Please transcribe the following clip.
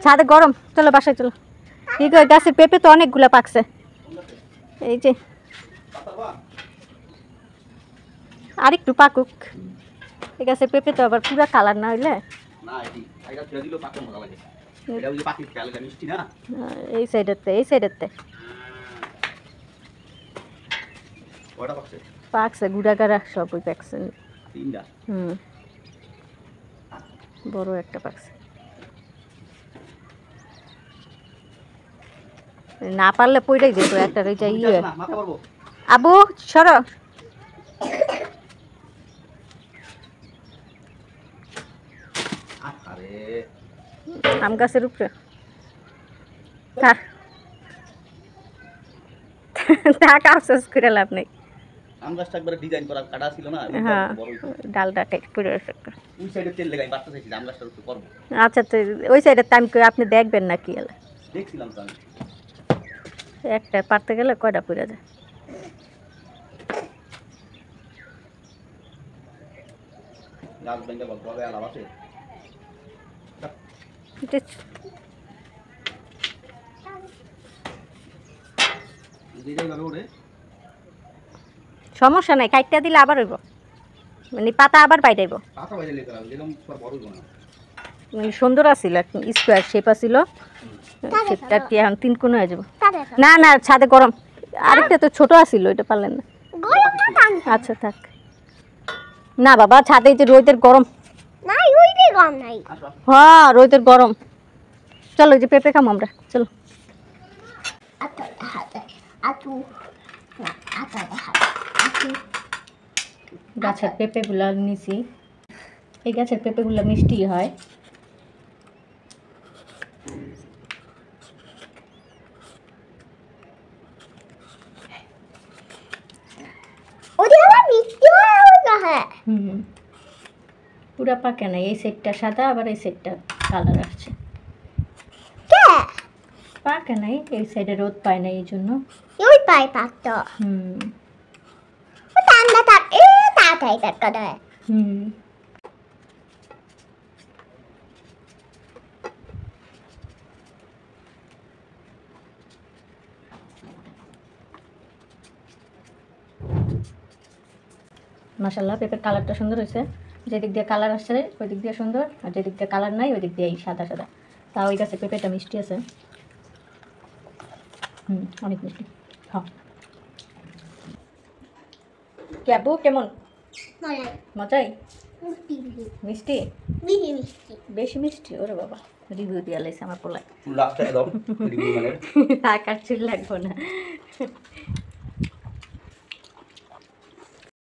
ছাদে গরম, চলো বাসায় চলো। ঠিক আছে, গাছে পেঁপে তো অনেকগুলা পাকছে। এই যে আরেকটু পাকুক। ঠিক আছে, পেঁপে তো আবার পুরা কালার না হইলে এই সাইডেতে পাকছে, গুড়াগাড়া সব ওই পাকছে। বড় একটা পাকছে। না পারলে পইড়াই যেত একটা রইটা ইয়ে। আবু সর, আম গাছের উপরে টাকা আফসোস করে লাভ নেই। আম গাছটা একবারে ডিজাইন করা কাটা ছিল না, হ্যাঁ ডালটা কেটে করে ওই সাইডে তেল লাগাই বাড়তে চাইছি আম গাছটার উপরে করব। আচ্ছা, তো ওই সাইডে টাইম করে আপনি দেখবেন না কি হলো। দেখছিলাম তো আমি একটা পারতে গেলে কয়টা পড়ে যায়। গাছ বেঙ্গা বলবে আলাপ আছে। সমস্যা নাই, কাইটটা দিলে আবার হইব, মানে পাতা আবার বাইরাইব। মানে সুন্দর আছিল, স্কোয়ার শেপ আছিল, সেটা কি এখন 3 কোণ হয়ে যাব। না না, ছাদে গরম। আরেকটা তো ছোট আছিল, ওইটা পারলেন না। আচ্ছা থাক না বাবা, ছাদে যে রোদের গরম। হ্যাঁ রোদের গরম। চলো যে পেঁপে খাম আমরা, চলো। গাছের পেঁপেগুলা নিছি, এই গাছের পেঁপেগুলা মিষ্টি হয়। পুরা পাকে না, এই সাইডটা সাদা, আবার এই সাইডটা কালার আসছে। পাকে নাই, এই সাইডে রোদ পায় না, এই জন্য ওই পায় পাকতো। ঠান্ডা থাকে তাড়াতাড়ি পাকা দেয়। মাশাআল্লাহ, পেঁপের কালারটা সুন্দর হয়েছে। যেদিক দিয়ে কালার আসছে ওই দিক দিয়ে সুন্দর, আর যেদিক দিয়ে কালার নাই ওই দিক দিয়ে এই সাদা সাদা। তা ওই গাছে পেঁপেটা মিষ্টি আছে, অনেক মিষ্টি। হ্যাঁ কেবু কেমন? মজাই মিষ্টি, বেশি মিষ্টি। ওরে বাবা, রিভিউ দিয়ে লাইছে আমার পোলায়। টাকার চুল লাগবো না।